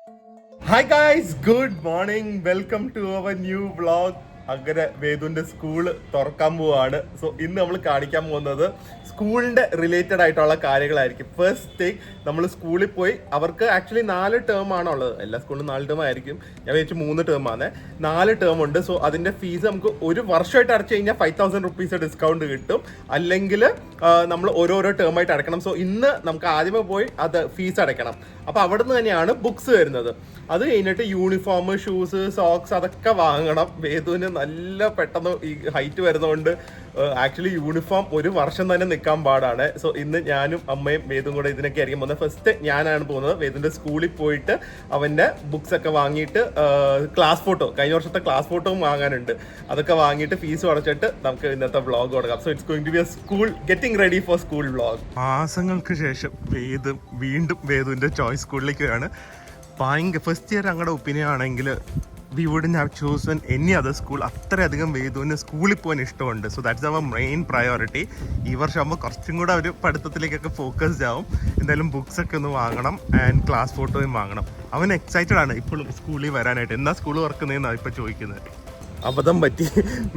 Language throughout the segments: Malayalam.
Hi guys, good morning. Welcome to our new vlog. അങ്ങനെ വേദുവിന്റെ സ്കൂള് തുറക്കാൻ പോവാണ്. സോ ഇന്ന് നമ്മൾ കാണിക്കാൻ പോകുന്നത് സ്കൂളിന്റെ റിലേറ്റഡ് ആയിട്ടുള്ള കാര്യങ്ങളായിരിക്കും. ഫസ്റ്റ് തിങ്, നമ്മൾ സ്കൂളിൽ പോയി അവർക്ക് ആക്ച്വലി 4 ടേം ആണുള്ളത്. എല്ലാ സ്കൂളിലും 4 ടേം ആയിരിക്കും. ഞാൻ വിചാരിച്ചു 3 ടേം ആണ്. 4 ടേം ഉണ്ട്. സോ അതിന്റെ ഫീസ് നമുക്ക് ഒരു വർഷമായിട്ട് അടച്ചു കഴിഞ്ഞാൽ 5,000 റുപ്പീസ് ഡിസ്കൗണ്ട് കിട്ടും. അല്ലെങ്കിൽ നമ്മൾ ഓരോരോ ടേം ആയിട്ട് അടക്കണം. സോ ഇന്ന് നമുക്ക് ആദ്യമേ പോയി അത് ഫീസ് അടയ്ക്കണം. അപ്പോൾ അവിടെ നിന്ന് തന്നെയാണ് ബുക്സ് വരുന്നത്. അത് കഴിഞ്ഞിട്ട് യൂണിഫോം, ഷൂസ്, സോക്സ് അതൊക്കെ വാങ്ങണം. വേദുവിന് നല്ല പെട്ടെന്ന് ഈ ഹൈറ്റ് വരുന്നതുകൊണ്ട് ആക്ച്വലി യൂണിഫോം ഒരു വർഷം തന്നെ നിൽക്കാൻ പാടാണ്. സോ ഇന്ന് ഞാനും അമ്മയും വേദും കൂടെ ഇതിനൊക്കെ ആയിരിക്കും പോകുന്നത്. ഫസ്റ്റ് ഞാനാണ് പോകുന്നത്. വേദുവിൻ്റെ സ്കൂളിൽ പോയിട്ട് അവൻ്റെ ബുക്സ് ഒക്കെ വാങ്ങിയിട്ട് ക്ലാസ് ഫോട്ടോ, കഴിഞ്ഞ വർഷത്തെ ക്ലാസ് ഫോട്ടോയും വാങ്ങാനുണ്ട്. അതൊക്കെ വാങ്ങിയിട്ട് ഫീസ് അടച്ചിട്ട് നമുക്ക് ഇന്നത്തെ വ്ളോഗ് തുടങ്ങാം. So it's going to be a school getting ready for school vlog. മാസങ്ങൾക്ക് ശേഷം വീണ്ടും വേദുവിൻ്റെ ചോയ്സ് സ്കൂളിലേക്കാണ്. ഫസ്റ്റ് ഇയർ ഞങ്ങളുടെ ഒപ്പീനിയൻ ആണെങ്കിൽ we wouldn't have chosen any other school. അത്രയധികം വേദുവിന് സ്കൂളിൽ പോകാൻ ഇഷ്ടമുണ്ട്. So that's our main priority. ഈ വർഷം ആകുമ്പോൾ കുറച്ചും കൂടെ ഒരു പഠിത്തത്തിലേക്കൊക്കെ ഫോക്കസ്ഡ് ആവും. എന്തായാലും ബുക്സ് ഒക്കെ ഒന്ന് വാങ്ങണം ആൻഡ് ക്ലാസ് ഫോട്ടോയും വാങ്ങണം. അവൻ എക്സൈറ്റഡ് ആണ് ഇപ്പോഴും സ്കൂളിൽ വരാനായിട്ട്. എന്നാ സ്കൂൾ തുറക്കുന്നതെന്നാണ് ഇപ്പോൾ ചോദിക്കുന്നത്. അബദ്ധം പറ്റി,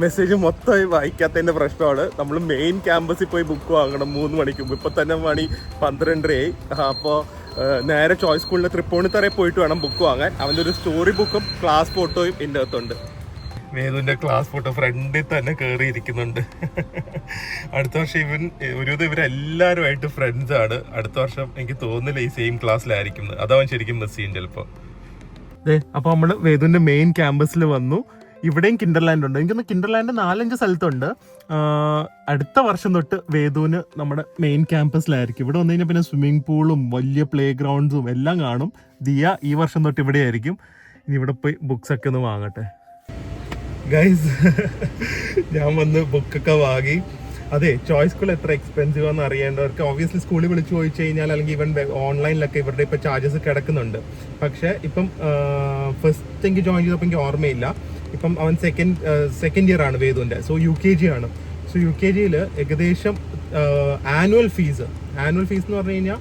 മെസ്സേജ് മൊത്തമായി വായിക്കാത്തതിൻ്റെ പ്രശ്നമാണ്. നമ്മൾ മെയിൻ ക്യാമ്പസിൽ പോയി ബുക്ക് വാങ്ങണം 3 മണിക്ക് മുമ്പ്. ഇപ്പം തന്നെ മണി 12:30 ആയി. അപ്പോൾ നേരെ ചോയ്സ് സ്കൂളിൻ്റെ തൃപ്പൂണിത്തറയിൽ പോയിട്ട് വേണം ബുക്ക് വാങ്ങാൻ. അവൻ്റെ ഒരു സ്റ്റോറി ബുക്കും ക്ലാസ് ഫോട്ടോയും ഇതിൻ്റെ അകത്തുണ്ട്. വേദുവിൻ്റെ ക്ലാസ് ഫോട്ടോ ഫ്രണ്ടിൽ തന്നെ കയറിയിരിക്കുന്നുണ്ട്. അടുത്ത വർഷം ഇവരെല്ലാവരുമായിട്ട് ഫ്രണ്ട്സാണ്. അടുത്ത വർഷം എനിക്ക് തോന്നുന്നില്ല ഈ സെയിം ക്ലാസ്സിലായിരിക്കും. അതവൻ ശരിക്കും മിസ് ചെയ്യും ചിലപ്പോൾ. അപ്പോൾ നമ്മൾ വേദുവിൻ്റെ മെയിൻ ക്യാമ്പസിൽ വന്നു. ഇവിടെയും കിൻഡർലാൻഡ് ഉണ്ട്. എനിക്കൊന്ന് കിൻഡർലാൻഡ് 4-5 സ്ഥലത്തുണ്ട്. അടുത്ത വർഷം തൊട്ട് വേദുവിന് നമ്മുടെ മെയിൻ ക്യാമ്പസിലായിരിക്കും. ഇവിടെ വന്നു കഴിഞ്ഞാൽ പിന്നെ സ്വിമ്മിംഗ് പൂളും വലിയ പ്ലേ ഗ്രൗണ്ട്സും എല്ലാം കാണും. ദിയ ഈ വർഷം തൊട്ട് ഇവിടെ ആയിരിക്കും. ഇനി ഇവിടെ പോയി ബുക്സ് ഒക്കെ ഒന്ന് വാങ്ങട്ടെ. ഗൈസ്, ഞാൻ വന്ന് ബുക്കൊക്കെ വാങ്ങി. അതെ, ചോയ്സ് സ്കൂൾ എത്ര എക്സ്പെൻസീവ് ആണെന്ന് അറിയേണ്ടവർക്ക് ഓബിയസ്ലി സ്കൂളിൽ വിളിച്ച് ചോദിച്ചു കഴിഞ്ഞാൽ, അല്ലെങ്കിൽ ഇവൻ ഓൺലൈനിലൊക്കെ ഇവരുടെ ഇപ്പോൾ ചാർജസ് കിടക്കുന്നുണ്ട്. പക്ഷേ ഇപ്പം ഫസ്റ്റ് എനിക്ക് ജോയിൻ ചെയ്തപ്പോൾ എനിക്ക് ഓർമ്മയില്ല. ഇപ്പം അവൻ സെക്കൻഡ് ഇയർ ആണ് വേദുവിൻ്റെ. സോ UKG ആണ്. സോ UKGയിൽ ഏകദേശം ആനുവൽ ഫീസ് എന്ന് പറഞ്ഞു കഴിഞ്ഞാൽ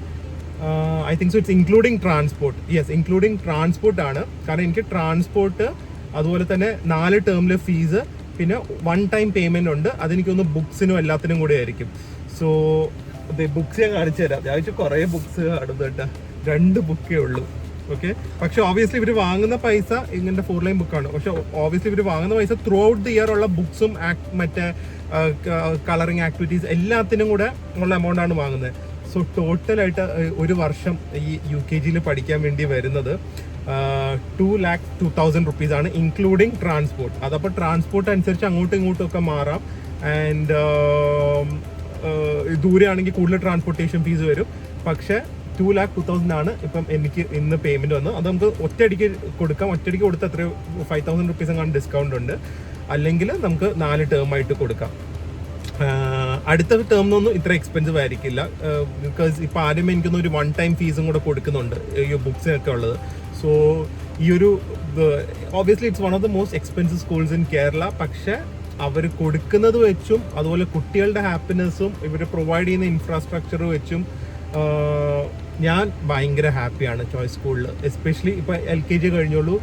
I think so it's including transport. Yes, including transport ആണ്. കാരണം എനിക്ക് ട്രാൻസ്പോർട്ട്, അതുപോലെ തന്നെ 4 ടേമിലെ ഫീസ്, പിന്നെ 1 ടൈം പേയ്മെന്റ് ഉണ്ട്. അതെനിക്കൊന്ന് ബുക്സിനും എല്ലാത്തിനും കൂടെ ആയിരിക്കും. സോ ബുക്സ് ഞാൻ കാണിച്ചു തരാം. ഞാൻ കുറേ ബുക്സ് കാണുന്നുണ്ട്. 2 ബുക്കേ ഉള്ളൂ. ഓക്കെ, പക്ഷെ ഓബിയസ്ലി ഇവർ വാങ്ങുന്ന പൈസ ഇങ്ങനത്തെ 4 ലൈൻ ബുക്കാണ്. പക്ഷെ ഓബിയസ്ലി ഇവർ വാങ്ങുന്ന പൈസ ത്രൂ ഔട്ട് ദി ഇയർ ഉള്ള ബുക്സും മറ്റേ കളറിങ് ആക്ടിവിറ്റീസ് എല്ലാത്തിനും കൂടെ ഉള്ള എമൗണ്ട് ആണ് വാങ്ങുന്നത്. സോ ടോട്ടലായിട്ട് ഒരു വർഷം ഈ UKGയിൽ പഠിക്കാൻ വേണ്ടി വരുന്നത് 2,02,000 റുപ്പീസ് ആണ്, ഇൻക്ലൂഡിങ് ട്രാൻസ്പോർട്ട്. അതപ്പോൾ ട്രാൻസ്പോർട്ട് അനുസരിച്ച് അങ്ങോട്ടും ഇങ്ങോട്ടും ഒക്കെ മാറാം. ആൻഡ് ദൂരെയാണെങ്കിൽ കൂടുതൽ ട്രാൻസ്പോർട്ടേഷൻ ഫീസ് വരും. പക്ഷേ 2,02,000 ആണ് ഇപ്പം എനിക്ക് ഇന്ന് പേയ്മെന്റ് വന്നത്. അത് നമുക്ക് ഒറ്റയടിക്ക് കൊടുക്കാം. ഒറ്റയടിക്ക് കൊടുത്ത് എത്ര 5,000 റുപ്പീസ് എങ്ങാണ്ട് ഡിസ്കൗണ്ട് ഉണ്ട്. അല്ലെങ്കിൽ നമുക്ക് 4 ടേം ആയിട്ട് കൊടുക്കാം. അടുത്ത ടേമിനൊന്നും ഇത്ര എക്സ്പെൻസീവ് ആയിരിക്കില്ല. ബിക്കോസ് ഇപ്പം ആദ്യമേ എനിക്കൊന്ന് ഒരു 1 ടൈം ഫീസും കൂടെ കൊടുക്കുന്നുണ്ട് ഈ ബുക്സിനൊക്കെ ഉള്ളത്. സോ ഈ ഒരു obviously it's one of the most expensive schools in Kerala. പക്ഷേ അവർ കൊടുക്കുന്നത് വെച്ചും അതുപോലെ കുട്ടികളുടെ ഹാപ്പിനെസ്സും ഇവർ പ്രൊവൈഡ് ചെയ്യുന്ന ഇൻഫ്രാസ്ട്രക്ചർ വെച്ചും ഞാൻ ഭയങ്കര ഹാപ്പിയാണ് ചോയ്സ് സ്കൂളിൽ. എസ്പെഷ്യലി ഇപ്പോൾ LKG കഴിഞ്ഞോളൂ.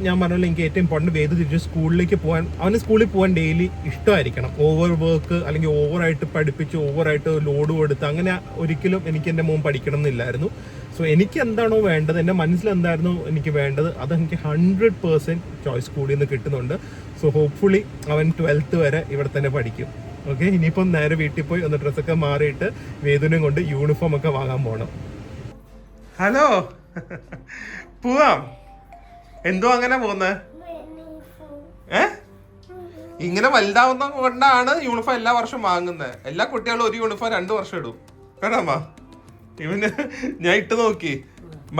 ഞാൻ പറഞ്ഞല്ലോ, എനിക്ക് ഏറ്റവും ഇമ്പോർട്ടൻറ്റ് വേദു തിരിച്ച് സ്കൂളിലേക്ക് പോകാൻ, അവന് സ്കൂളിൽ പോകാൻ ഡെയിലി ഇഷ്ടമായിരിക്കണം. ഓവർ വർക്ക് അല്ലെങ്കിൽ ഓവറായിട്ട് പഠിപ്പിച്ച് ഓവറായിട്ട് ലോഡ് കൊടുത്ത് അങ്ങനെ ഒരിക്കലും എനിക്ക് എൻ്റെ മോൻ പഠിക്കണം എന്നില്ലായിരുന്നു. സോ എനിക്ക് എന്താണോ വേണ്ടത്, എൻ്റെ മനസ്സിൽ എന്തായിരുന്നു എനിക്ക് വേണ്ടത്, അത് എനിക്ക് 100% ചോയ്സ് സ്കൂളിൽ നിന്ന് കിട്ടുന്നുണ്ട്. സോ ഹോപ്പ്ഫുള്ളി അവൻ 12th വരെ ഇവിടെ തന്നെ പഠിക്കും. ഓക്കെ, ഇനിയിപ്പം നേരെ വീട്ടിൽ പോയി ഒന്ന് ഡ്രസ്സൊക്കെ മാറിയിട്ട് വേദുവിനെ കൊണ്ട് യൂണിഫോം ഒക്കെ വാങ്ങാൻ പോകണം. ഹലോ, പോവാം. എന്തോ അങ്ങനെ പോകുന്നത്? ഇങ്ങനെ വലുതാവുന്ന കൊണ്ടാണ് യൂണിഫോം എല്ലാ വർഷവും വാങ്ങുന്നത്. എല്ലാ കുട്ടികളും ഒരു യൂണിഫോം 2 വർഷം ഇടും. കേട്ടാമ്മ, ഇവന് ഞാൻ ഇട്ട് നോക്കി,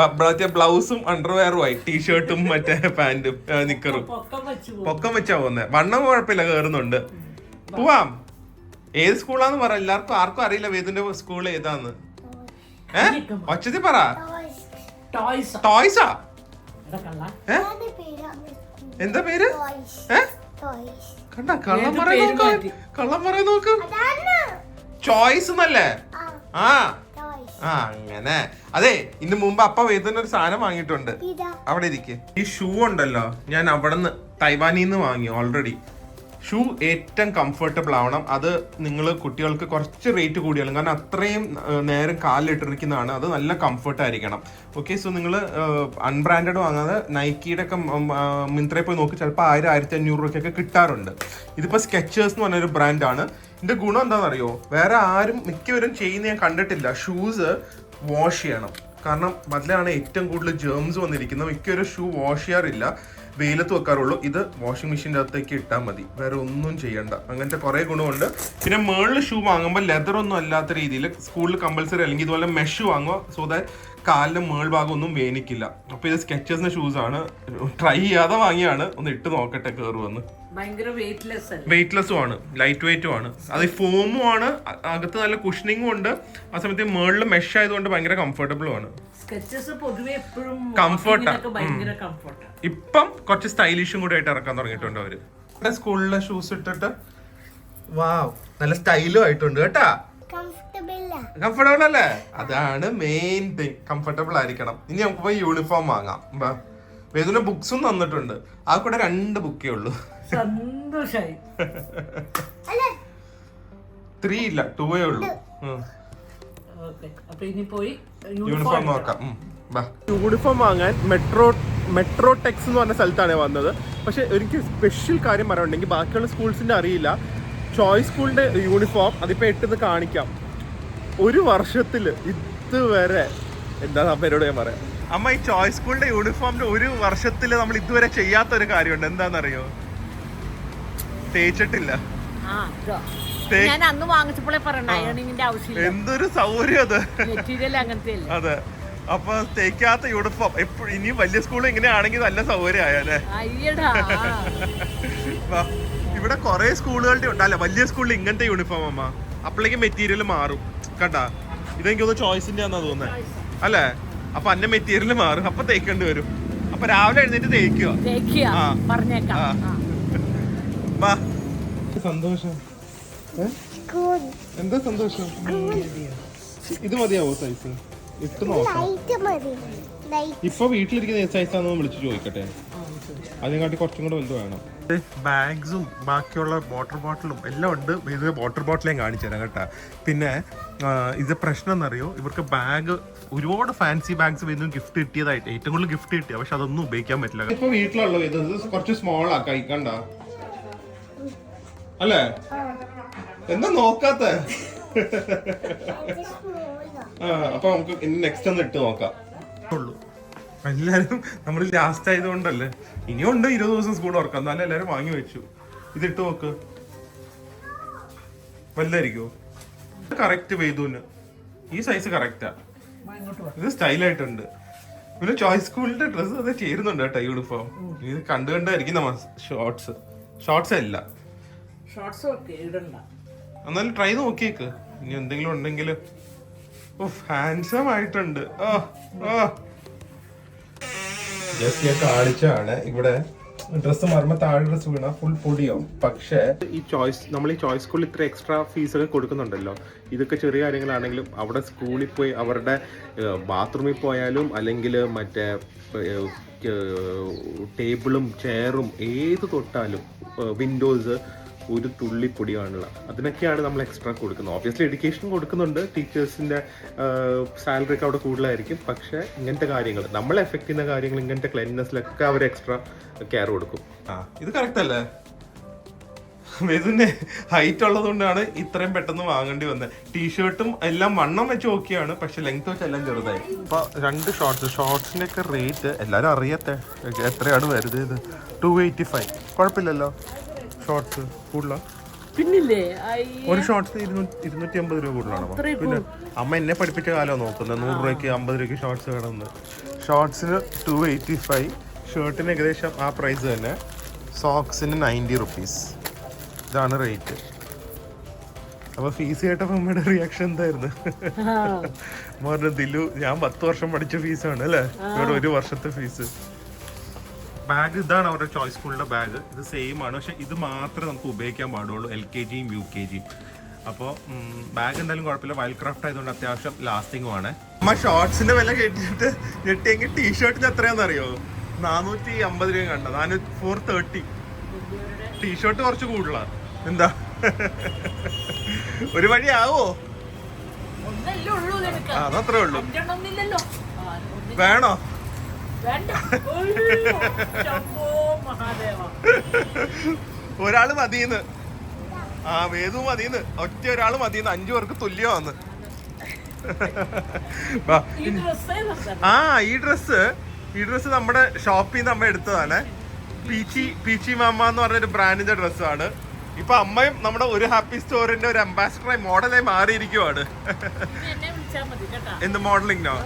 മറ്റേ ബ്ലൗസും അണ്ടർവെയറും ആയി, ടീഷർട്ടും മറ്റേ പാന്റും നിക്കറും പൊക്കം വെച്ചാ പോകുന്നത്. വണ്ണം കുഴപ്പമില്ല, കയറുന്നുണ്ട്. പോവാം. ഏത് സ്കൂളാന്ന് പറ, ആർക്കും അറിയില്ല വേദുവിന്റെ സ്കൂൾ ഏതാന്ന്. ഒച്ചതി പറ. ടോയ്സാ? എന്താ പേര്? കണ്ട, കള്ളം പറയാൻ നോക്ക്. ചോയ്സ് എന്നല്ലേ? ആ, ആ അങ്ങനെ അതെ, ഇന്ന് മുമ്പ് അപ്പ വേദന ഒരു സാധനം വാങ്ങിയിട്ടുണ്ട്. അവിടെ ഇരിക്കെ. ഈ ഷൂ ഉണ്ടല്ലോ, ഞാൻ അവിടെ നിന്ന് തൈവാനിന്ന് വാങ്ങി ഓൾറെഡി. ഷൂ ഏറ്റവും കംഫർട്ടബിൾ ആവണം. അത് നിങ്ങൾ കുട്ടികൾക്ക് കുറച്ച് റേറ്റ് കൂടിയാണ്, കാരണം അത്രയും നേരം കാലിലിട്ടിരിക്കുന്നതാണ്. അത് നല്ല കംഫർട്ട് ആയിരിക്കണം. ഓക്കെ, സോ നിങ്ങൾ അൺബ്രാൻഡഡ് വാങ്ങാതെ നൈക്കിയുടെ ഒക്കെ മിന്ത്രയിൽ പോയി നോക്കി ചിലപ്പോൾ 1000-1500 രൂപയ്ക്കൊക്കെ കിട്ടാറുണ്ട്. ഇതിപ്പോൾ സ്കെച്ചേഴ്സ് എന്ന് പറഞ്ഞൊരു ബ്രാൻഡാണ്. ഇതിന്റെ ഗുണം എന്താണെന്നറിയോ? വേറെ ആരും മിക്കവരും ചെയ്യുന്ന ഞാൻ കണ്ടിട്ടില്ല. ഷൂസ് വാഷ് ചെയ്യണം, കാരണം അതിലാണ് ഏറ്റവും കൂടുതൽ ജേംസ് വന്നിരിക്കുന്നത്. മിക്കവരും ഷൂ വാഷ് ചെയ്യാറില്ല, വെയിലത്ത് വെക്കാറുള്ളൂ. ഇത് വാഷിംഗ് മെഷീൻ്റെ അകത്തേക്ക് ഇട്ടാൽ മതി, വേറെ ഒന്നും ചെയ്യണ്ട. അങ്ങനത്തെ കുറേ ഗുണമുണ്ട്. പിന്നെ മേളിൽ ഷൂ വാങ്ങുമ്പോൾ ലെതർ ഒന്നും അല്ലാത്ത രീതിയിൽ സ്കൂളിൽ കമ്പൽസറി അല്ലെങ്കിൽ ഇതുപോലെ മെഷ് വാങ്ങുക, സോ ദാറ്റ് കാലിന്റെ മേൾ ഭാഗം ഒന്നും വേനിക്കില്ല. അപ്പൊ ഇത് സ്കെച്ചേഴ്സിന്റെ ഷൂസ് ആണ്, ട്രൈ ചെയ്യാതെ വാങ്ങിയാണ്. ഒന്ന് ഇട്ട് നോക്കട്ടെ കയറുവന്ന്. വെയിറ്റ്ലെസ്സും ആണ്, ലൈറ്റ് വെയിറ്റും ആണ്. അത് ഫോമും ആണ്, അകത്ത് നല്ല കുഷനിങ്ങും ഉണ്ട്. ആ സമയത്ത് മേളിൽ മെഷ് ആയതുകൊണ്ട് ഭയങ്കര കംഫർട്ടബിളും ആണ്. ഇപ്പം കുറച്ച് സ്റ്റൈലിഷും കൂടെ ആയിട്ട് ഇറക്കാൻ തുടങ്ങിയിട്ടുണ്ട് അവര്. സ്കൂളിലെ ഷൂസ് ഇട്ടിട്ട് വാവ്, നല്ല സ്റ്റൈലും ആയിട്ടുണ്ട് കേട്ടാ. കംഫർട്ടബിൾ അല്ലേ? അതാണ് മെയിൻ തിങ്, കംഫർട്ടബിൾ ആയിരിക്കണം. ഇനി നമുക്ക് പോയി യൂണിഫോം വാങ്ങാം. വേദുവിന്റെ ബുക്സും തന്നിട്ടുണ്ട്. ആ കൂടെ 2 ബുക്കേ ഉള്ളൂ. സന്തോഷായി. 3 ഇല്ല, 2 ഉള്ളൂ. യൂണിഫോം നോക്കാം. യൂണിഫോം വാങ്ങാൻ മെട്രോ ടെക്സ് എന്ന് പറഞ്ഞ സ്ഥലത്താണ് വന്നത്. പക്ഷെ എനിക്ക് സ്പെഷ്യൽ കാര്യം പറയാനുണ്ടെങ്കിൽ ബാക്കിയുള്ള സ്കൂൾസിന്റെ അറിയില്ല. ചോയ്സ് സ്കൂളിന്റെ യൂണിഫോം അതിപ്പോ ഇട്ടെന്ന് കാണിക്കാം. 1 വർഷത്തിൽ ഇതുവരെ എന്താ അമ്മയോട് ഞാൻ പറയാം. അമ്മ, ഈ ചോയ്സ് സ്കൂളിന്റെ യൂണിഫോമിന്റെ 1 വർഷത്തിൽ നമ്മൾ ഇതുവരെ ചെയ്യാത്തൊരു കാര്യമുണ്ട്. എന്താണെന്നറിയോ? തേച്ചിട്ടില്ല. എന്തൊരു സൗകര്യം അത്. അതെ, അപ്പൊ തേക്കാത്ത യൂണിഫോം എപ്പോഴും. ഇനി വലിയ സ്കൂൾ ഇങ്ങനെയാണെങ്കിൽ നല്ല സൗകര്യമായാലേ. ഇവിടെ കുറെ സ്കൂളുകളുടെ ഉണ്ടല്ലേ വലിയ സ്കൂളിൽ ഇങ്ങനത്തെ യൂണിഫോം അമ്മ. അപ്പോഴേക്ക് മെറ്റീരിയൽ മാറും. കണ്ടാ, ഇതെനിക്ക് തോന്നുന്നു ചോയ്സിന്റെ ആണെന്നാ തോന്നുന്നത് അല്ലേ? അപ്പൊ അന്ന മെറ്റീരിയൽ മാറും, അപ്പൊ തേക്കേണ്ടി വരും. അപ്പൊ രാവിലെ എഴുന്നേറ്റ് തേക്കുക. സന്തോഷം. എന്താ സന്തോഷം? ഇത് മതിയാവോ സൈസ്? ഇട്ട് നോക്കാം. ഇപ്പൊ വീട്ടിലിരിക്കുന്ന സൈസാണെന്ന് വിളിച്ചു ചോദിക്കട്ടെ. അതിനെക്കാട്ടി കുറച്ചും കൂടെ വലുത് വേണം. ബാഗ്സും ബാക്കിയുള്ള വാട്ടർ ബോട്ടിലും എല്ലാം ഉണ്ട്. ഇത് വാട്ടർ ബോട്ടിലേയും കാണിച്ചു തരാം കേട്ടാ. പിന്നെ ഇത് പ്രശ്നം എന്നറിയോ, ഇവർക്ക് ബാഗ് ഒരുപാട് ഫാൻസി ബാഗ്സ് വരുന്നു ഗിഫ്റ്റ് കിട്ടിയതായിട്ട്. ഏറ്റവും കൂടുതൽ ഗിഫ്റ്റ് കിട്ടിയ, പക്ഷെ അതൊന്നും ഉപയോഗിക്കാൻ പറ്റില്ല. ഇപ്പൊ വീട്ടിലുള്ളൂ. ഇത് കുറച്ച് സ്മോൾ ആ, കഴിക്കണ്ട അല്ലേ? എന്താ നോക്കാത്ത? അപ്പൊ നമുക്ക് നെക്സ്റ്റ് ഒന്ന് ഇട്ട് നോക്കാം. എല്ലാരും നമ്മൾ ലാസ്റ്റ് ആയതുകൊണ്ടല്ലേ. ഇനിയുണ്ട് 20 ദിവസം സ്കൂൾ തുറക്കാം, എന്നാലും എല്ലാരും വാങ്ങി വെച്ചു. ഇതിട്ട് നോക്ക്, വല്ലായിരിക്കോ? കറക്റ്റ് വേദുവിന് ഈ സൈസ് കറക്റ്റാ. ഇത് സ്റ്റൈലായിട്ടുണ്ട്. പിന്നെ ചോയ്സ് സ്കൂളിന്റെ ഡ്രസ്സ് അത് ചേരുന്നുണ്ട് കേട്ടോ യൂണിഫോം. ഇത് കണ്ടായിരിക്കും നമ്മ ഷോർട്സ് അല്ല. എന്നാലും ട്രൈ നോക്കിയേക്ക്, ഇനി എന്തെങ്കിലും ഉണ്ടെങ്കിൽ. ഹാൻസം ആയിട്ടുണ്ട്. ജസ്റ്റ് ഞാൻ കാണിച്ചാണ്. ഇവിടെ ഡ്രസ്സ് മറമ്പോ താഴെ ഡ്രസ്സ് വീണ ഫുൾ പൊടിയാവും. പക്ഷേ നമ്മൾ ഈ ചോയ്സ് സ്കൂളിൽ ഇത്ര എക്സ്ട്രാ ഫീസ് ഒക്കെ കൊടുക്കുന്നുണ്ടല്ലോ. ഇതൊക്കെ ചെറിയ കാര്യങ്ങളാണെങ്കിലും അവിടെ സ്കൂളിൽ പോയി അവരുടെ ബാത്റൂമിൽ പോയാലും അല്ലെങ്കിൽ മറ്റേ ടേബിളും ചെയറും ഏത് തൊട്ടാലും വിൻഡോസ് ഒരു തുള്ളി പൊടിയാണുള്ള. അതിനൊക്കെയാണ് നമ്മൾ എക്സ്ട്രാ കൊടുക്കുന്നത്. ഓബ്വിയസ്ലി എഡ്യൂക്കേഷൻ കൊടുക്കുന്നുണ്ട്, ടീച്ചേഴ്സിന്റെ സാലറി ഒക്കെ അവിടെ കൂടുതലായിരിക്കും. പക്ഷെ ഇങ്ങനത്തെ കാര്യങ്ങൾ നമ്മളെ എഫക്ട് ചെയ്യുന്ന കാര്യങ്ങൾ, ഇങ്ങനത്തെ ക്ലീൻനെസ്സിലൊക്കെ അവർ എക്സ്ട്രാ കെയർ കൊടുക്കും. ഇത് കറക്റ്റ് അല്ലേ? ഇതിന്റെ ഹൈറ്റ് ഉള്ളത് കൊണ്ടാണ് ഇത്രയും പെട്ടെന്ന് വാങ്ങേണ്ടി വന്നത്. ടീഷർട്ടും എല്ലാം വണ്ണം വെച്ച് ഓക്കെയാണ്, പക്ഷെ ലെങ്ത് വെച്ച് എല്ലാം ചെറുതായി. ഇപ്പൊ 2 ഷോർട്സിന്റെ ഒക്കെ റേറ്റ് എല്ലാരും അറിയട്ടെ എത്രയാണ് വരുന്നത്. 285. കുഴപ്പമില്ലല്ലോ. ഷോർട്സ് കൂടുതലാ പിന്നില്ലേ? ഒരു ഷോർട്സ് 250 രൂപ കൂടുതലാണ്. പിന്നെ അമ്മ എന്നെ പഠിപ്പിച്ച കാലം നോക്കുന്നത് 100 രൂപയ്ക്ക് 50 രൂപയ്ക്ക് ഷോർട്സ് വേണമെന്ന്. ഷോർട്സിന് 285, ഷർട്ടിന് ഏകദേശം ആ പ്രൈസ് തന്നെ. സോക്സിന് 90 റുപ്പീസ്. ഇതാണ് റേറ്റ്. അപ്പൊ ഫീസ് കേട്ടപ്പോ അമ്മയുടെ റിയാക്ഷൻ എന്തായിരുന്നു? പറഞ്ഞു, ദിലു ഞാൻ 10 വർഷം പഠിച്ച ഫീസാണ് അല്ലേ, ഇവിടെ 1 വർഷത്തെ ഫീസ്. ബാഗ് ഇതാണ് അവരുടെ ചോയ്സ് സ്കൂളിന്റെ ബാഗ്. ഇത് സെയിം ആണ്, പക്ഷെ ഇത് മാത്രമേ നമുക്ക് ഉപയോഗിക്കാൻ പാടുള്ളൂ LKGയും UKGയും. അപ്പോൾ ബാഗ് എന്തായാലും കുഴപ്പമില്ല, വൈൽഡ് ക്രാഫ്റ്റ് ആയതുകൊണ്ട് അത്യാവശ്യം ലാസ്റ്റിംഗും ആണ്. അമ്മ ഷോർട്സിന്റെ വില കേട്ടിട്ട് ഞെട്ടിയെങ്കിൽ ടീഷർട്ടിന് എത്രയാണെന്ന് അറിയോ? 450 രൂപ കണ്ട, 430. ടീഷർട്ട് കുറച്ച് കൂടുതലാണ്. എന്താ ഒരു വഴി ആവോ? അതത്രേ ഉള്ളൂ. വേണോ? ഒരാള് മതിന്ന്. വേദു മതിന്ന്, ഒറ്റ ഒരാള് മതിന്ന്. 5 പേർക്ക് തുല്യമാന്ന്. ഈ ഡ്രസ്സ് നമ്മുടെ ഷോപ്പിൽ നിന്ന് അമ്മ എടുത്തതാണ്. പീച്ചി മാമ എന്ന് പറഞ്ഞൊരു ബ്രാൻഡിന്റെ ഡ്രസ്സാണ്. ഇപ്പൊ അമ്മയും നമ്മുടെ ഒരു ഹാപ്പി സ്റ്റോറിന്റെ ഒരു അംബാസിഡറായി മോഡലായി മാറിയിരിക്കുവാണ്. എന്ത് മോഡലിംഗോ?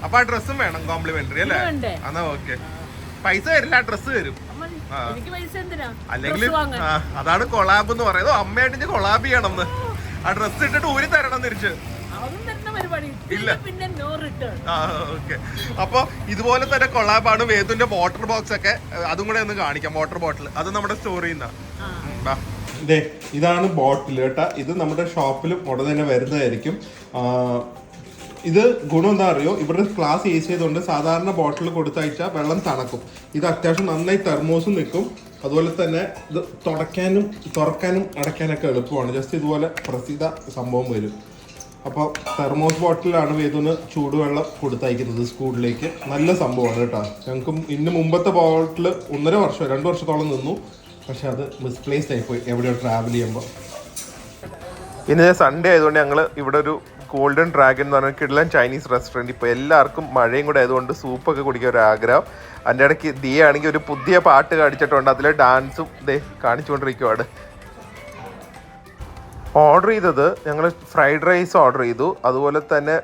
അപ്പൊ ആ ഡ്രസ്സും വേണം കോംപ്ലിമെന്ററി അല്ലേ? എന്നാ ഓക്കെ. പൈസ തരില്ല, ഡ്രസ്സ് തരും. അല്ലെങ്കിൽ അതാണ് കൊളാബ് എന്ന് പറയുന്നത്. അമ്മയായിട്ട് കൊളാബ് ചെയ്യണം, ആ ഡ്രസ്സ് ഇട്ടിട്ട് ഊരി തരണം തിരിച്ച്. ഇല്ല. ഓക്കെ. അപ്പൊ ഇതുപോലെ തന്നെ കൊളാബാണ് വേദുവിന്റെ വാട്ടർ ബോക്സ് ഒക്കെ. അതും കൂടെ ഒന്ന് കാണിക്കാം. വാട്ടർ ബോട്ടിൽ അത് നമ്മുടെ സ്റ്റോറിൽ നിന്നാ. ഇതാണ് ബോട്ടിൽ കേട്ടാ. ഇത് നമ്മുടെ ഷോപ്പിലും ഉടനെ തന്നെ വരുന്നതായിരിക്കും. ഇത് ഗുണം എന്താ അറിയോ? ഇവിടെ ക്ലാസ് ഏസി ചെയ്തുകൊണ്ട് സാധാരണ ബോട്ടിൽ കൊടുത്തയച്ചാൽ വെള്ളം തണുക്കും. ഇത് അത്യാവശ്യം നന്നായി തെർമോസും നിൽക്കും. അതുപോലെ തന്നെ ഇത് തുറക്കാനും അടയ്ക്കാനൊക്കെ എളുപ്പമാണ്. ജസ്റ്റ് ഇതുപോലെ പ്രസിദ്ധ സംഭവം വരും. അപ്പോൾ തെർമോസ് ബോട്ടിലാണ് വേദുവിന് ചൂടുവെള്ളം കൊടുത്തയക്കുന്നത് സ്കൂളിലേക്ക്. നല്ല സംഭവമാണ് കേട്ടോ. ഞങ്ങൾക്ക് മുമ്പത്തെ ബോട്ടിൽ 1.5 വർഷം 2 വർഷത്തോളം നിന്നു. പക്ഷെ അത് മിസ്പ്ലേസ്ഡ് ആയിപ്പോയി എവിടെയോ ട്രാവൽ ചെയ്യുമ്പോൾ. ഇന്ന് സൺഡേ ആയതുകൊണ്ട് ഞങ്ങൾ ഇവിടെ ഒരു ഗോൾഡൻ ഡ്രാഗൺ എന്ന് പറഞ്ഞ കിഡ്ലൻ ചൈനീസ് റെസ്റ്റോറൻറ്റ്. ഇപ്പോൾ എല്ലാവർക്കും മഴയും കൂടെ ആയതുകൊണ്ട് സൂപ്പൊക്കെ കുടിക്കാൻ ഒരു ആഗ്രഹം. അതിൻ്റെ ഇടയ്ക്ക് ദിയ ആണെങ്കിൽ ഒരു പുതിയ പാട്ട് കാണിച്ചിട്ടുണ്ട്. അതിലെ ഡാൻസും കാണിച്ചുകൊണ്ടിരിക്കുവാണ്. ഓർഡർ ചെയ്തത് ഞങ്ങൾ ഫ്രൈഡ് റൈസ് ഓർഡർ ചെയ്തു. അതുപോലെ തന്നെ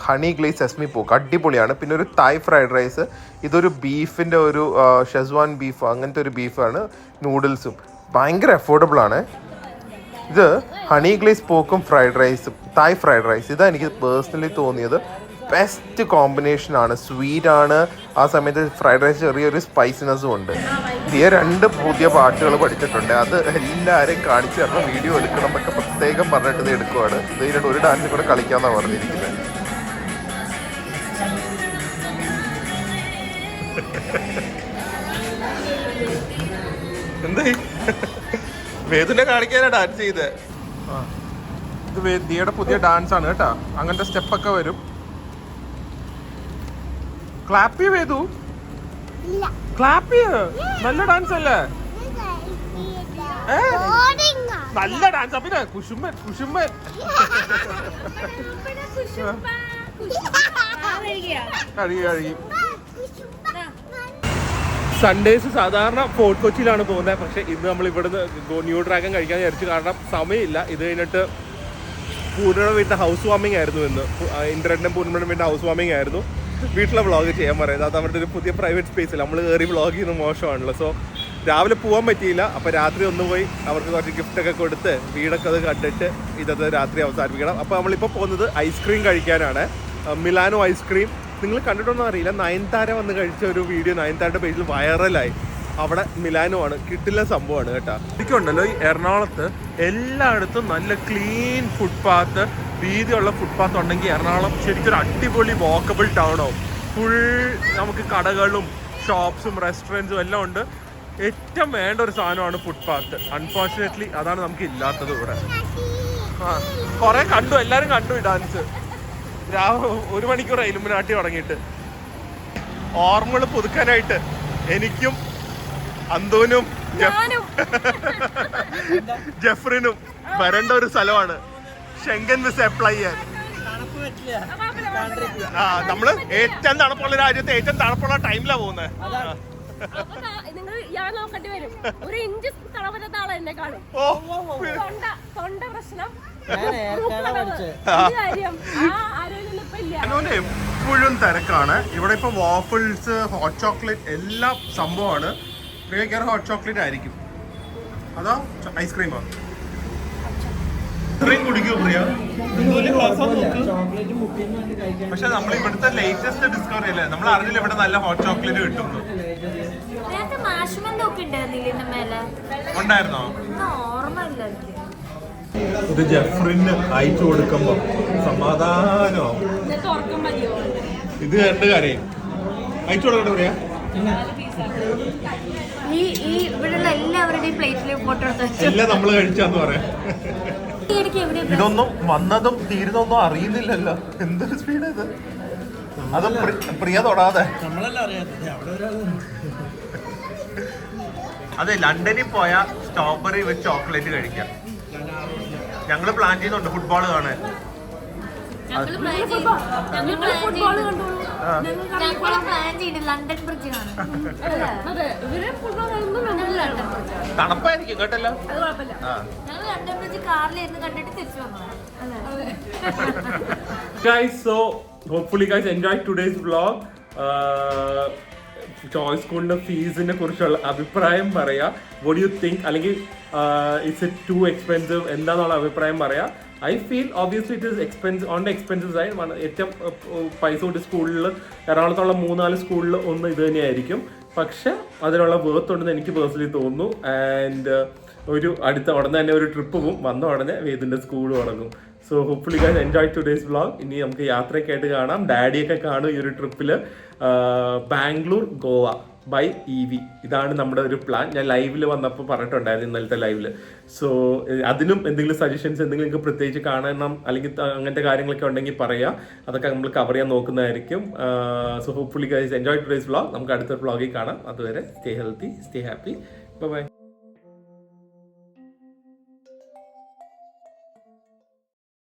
ഹണി ഗ്ലേസ് സെസ്മി പോക്ക് അടിപൊളിയാണ്. പിന്നെ ഒരു തായ് ഫ്രൈഡ് റൈസ്. ഇതൊരു ബീഫിൻ്റെ ഒരു ഷെസ്വാൻ ബീഫ്, അങ്ങനത്തെ ഒരു ബീഫാണ്. നൂഡിൽസും ഭയങ്കര അഫോർഡബിൾ ആണ്. ഇത് ഹണി ഗ്ലേസ് പോക്കും ഫ്രൈഡ് റൈസും തായ് ഫ്രൈഡ് റൈസ്. ഇതാണ് എനിക്ക് പേഴ്സണലി തോന്നിയത് ബെസ്റ്റ് കോമ്പിനേഷൻ ആണ്. സ്വീറ്റ് ആണ്, ആ സമയത്ത് ഫ്രൈഡ് റൈസ് ചെറിയൊരു സ്പൈസിനെസ്സും ഉണ്ട്. ഈ 2 പുതിയ പാട്ടുകൾ പഠിച്ചിട്ടുണ്ട്. അത് എല്ലാവരെയും കാണിച്ചു തരണം, വീഡിയോ എടുക്കണം എന്നൊക്കെ പ്രത്യേകം പറഞ്ഞിട്ട് ഇത് എടുക്കുവാണ്. ഇതിനോട് ഒരു ഡാൻസിൽ കൂടെ കളിക്കാമെന്നാണ് പറഞ്ഞിരിക്കുന്നത്. എന്താ വേദുനെ കാണിക്കാനാ ഡാൻസ് ചെയ്തേ? ഇത് ദിയയുടെ പുതിയ ഡാൻസ് ആണ് കേട്ടാ. അങ്ങനത്തെ സ്റ്റെപ്പൊക്കെ വരും. ക്ലാപ്പ് വേദു, ക്ലാപ്പ് നല്ല ഡാൻസ് അല്ലേ? നല്ല ഡാൻസ്. പിന്നെ കുശുമ്പൻ കഴുകി. സൺഡേസ് സാധാരണ ഫോർട്ട് കൊച്ചിയിലാണ് പോകുന്നത്. പക്ഷെ ഇന്ന് നമ്മൾ ഇവിടുന്ന് ന്യൂ ഡ്രാഗൺ കഴിക്കാൻ വിചാരിച്ചു. കാരണം സമയമില്ല. ഇത് കഴിഞ്ഞിട്ട് പൂർണ്ണയുടെ വീട്ടിൽ ഹൗസ് വാമിംഗ് ആയിരുന്നു. ഇന്ന് ഇന്ദ്രൻ്റെ പൂർണ്ണയുടെ വീട്ടിൽ ഹൗസ് വാമിംഗ് ആയിരുന്നു. വീട്ടിലെ വ്ളോഗ് ചെയ്യാൻ പറയുന്നത്. അത് അവരുടെ ഒരു പുതിയ പ്രൈവറ്റ് സ്പേസിൽ നമ്മൾ കയറി വ്ളോഗ് ചെയ്യുന്നത് മോശമാണല്ലോ. സോ രാവിലെ പോകാൻ പറ്റിയില്ല. അപ്പോൾ രാത്രി ഒന്ന് പോയി അവർക്ക് കുറച്ച് ഗിഫ്റ്റൊക്കെ കൊടുത്ത് വീടൊക്കെ അത് കണ്ടിട്ട് ഇതത് രാത്രി അവസാനിപ്പിക്കണം. അപ്പോൾ നമ്മളിപ്പോൾ പോകുന്നത് ഐസ്ക്രീം കഴിക്കാനാണ്. മിലാനോ ഐസ്ക്രീം നിങ്ങൾ കണ്ടിട്ടൊന്നും അറിയില്ല. നയൻതാര വന്ന് കഴിച്ച ഒരു വീഡിയോ നയൻതാരയുടെ പേജിൽ വൈറലായി. അവിടെ മിലാനോ ആണ്, കിട്ടില്ല സംഭവമാണ് കേട്ടോ. എനിക്കുണ്ടല്ലോ ഈ എറണാകുളത്ത് എല്ലായിടത്തും നല്ല ക്ലീൻ ഫുട്പാത്ത്, വീതിയുള്ള ഫുട്പാത്ത് ഉണ്ടെങ്കിൽ എറണാകുളം ശരിക്കും ഒരു അടിപൊളി വാക്കബിൾ ടൗൺ ആവും. ഫുൾ നമുക്ക് കടകളും ഷോപ്സും റെസ്റ്റോറൻറ്റ്സും എല്ലാം ഉണ്ട്. ഏറ്റവും വേണ്ട ഒരു സാധനമാണ് ഫുട്പാത്ത്. അൺഫോർച്ചുനേറ്റ്ലി അതാണ് നമുക്ക് ഇല്ലാത്തത് ഇവിടെ. കുറെ കണ്ടു, എല്ലാവരും കണ്ടു ഈ ഡാൻസ്. 1 മണിക്കൂർ ഇലുമിനാട്ടി തുടങ്ങിയിട്ട്. ഓർമ്മകൾ പുതുക്കാനായിട്ട് എനിക്കും അന്തോനും ജെഫ്രിനും വരേണ്ട ഒരു സ്ഥലമാണ് ഷെങ്കൻ വിസ അപ്ലൈ ചെയ്യാൻ. നമ്മള് ഏറ്റവും തണുപ്പുള്ള രാജ്യത്ത് ഏറ്റവും തണുപ്പുള്ള ടൈമിലാണ് പോകുന്നത്. എപ്പോഴും തിരക്കാണ് ഇവിടെ. ഇപ്പൊ വാഫിൾസ്, ഹോട്ട് ചോക്ലേറ്റ് എല്ലാം സംഭവമാണ്. പ്രിയക്കാർ ഹോട്ട് ചോക്ലേറ്റ് ആയിരിക്കും അതോ ഐസ്ക്രീമോ? ഇത്രയും കുടിക്കൂ പ്രിയ? പക്ഷെ നമ്മൾ ഇവിടുത്തെ ലേറ്റസ്റ്റ് ഡിസ്കവറി അല്ലേ, നമ്മൾ അറിഞ്ഞില്ല ഇവിടെ നല്ല ഹോട്ട് ചോക്ലേറ്റ് കിട്ടും. ഉണ്ടായിരുന്നോ? ഇത് ജെഫ്രിന് അയച്ചു കൊടുക്കുമ്പോ സമാധാനോ ഇത് രണ്ട് കാര്യം അയച്ചു കൊടുക്കട്ടെ പറയാ. ഇവിടെയുള്ള എല്ലാവരുടെയും പ്ലേറ്റില് ഫോട്ടോ എടുത്ത് എല്ലാം നമ്മള് കഴിച്ചാന്ന് പറയാം. ഇതൊന്നും വന്നതും തീരുന്നൊന്നും അറിയുന്നില്ലല്ലോ. എന്തൊരു സ്പീഡ് ഇത്. അത് പ്രിയ തൊടാതെ. അതെ, ലണ്ടനിൽ പോയ സ്ട്രോബെറി വിത്ത് ചോക്ലേറ്റ് കഴിക്കാം. ഞങ്ങള് പ്ലാൻ ചെയ്യുന്നുണ്ട് ഫുട്ബോൾ കാണാൻ. തണുപ്പായിരിക്കും കേട്ടല്ലോ. Guys, so hopefully guys enjoyed today's vlog. Choice സ്കൂളിന്റെ ഫീസിനെ കുറിച്ചുള്ള അഭിപ്രായം പറയാ. വോട്ട് യു തിങ്ക്, അല്ലെങ്കിൽ ഇറ്റ്സ് ഇറ്റ് ടു എക്സ്പെൻസീവ്, എന്താന്നുള്ള അഭിപ്രായം പറയാ. I feel obviously it is expense on the expensive side. ഏറ്റവും പൈസ കൂടി സ്കൂളിൽ എറണാകുളത്തുള്ള 3-4 സ്കൂളിൽ ഒന്ന് ഇത് തന്നെയായിരിക്കും. പക്ഷെ അതിനുള്ള വേർത്ത് ഉണ്ടെന്ന് എനിക്ക് പേഴ്സണലി തോന്നുന്നു. ആൻഡ് ഒരു ഉടനെ തന്നെ ഒരു ട്രിപ്പ് പോവും, വന്ന ഉടനെ വേദിന്റെ സ്കൂൾ തുടങ്ങും. So hopefully guys enjoy today's vlog. ഇനി നമുക്ക് യാത്രയൊക്കെ ആയിട്ട് കാണാം. ഡാഡിയൊക്കെ കാണും ഈ ഒരു ട്രിപ്പില്. ബാംഗ്ലൂർ ഗോവ ബൈ EV, ഇതാണ് നമ്മുടെ ഒരു പ്ലാൻ. ഞാൻ ലൈവിൽ വന്നപ്പോൾ പറഞ്ഞിട്ടുണ്ടായിരുന്നു, ഇന്നലത്തെ ലൈവിൽ. സോ അതിനും എന്തെങ്കിലും സജഷൻസ്, എന്തെങ്കിലും നിങ്ങൾക്ക് പ്രത്യേകിച്ച് കാണണം അല്ലെങ്കിൽ അങ്ങനത്തെ കാര്യങ്ങളൊക്കെ ഉണ്ടെങ്കിൽ പറയാം. അതൊക്കെ നമ്മൾ കവർ ചെയ്യാൻ നോക്കുന്നതായിരിക്കും. So hopefully guys enjoy today's vlog. നമുക്ക് അടുത്ത വ്ളോഗിൽ കാണാം. അതുവരെ stay healthy, stay happy, bye by.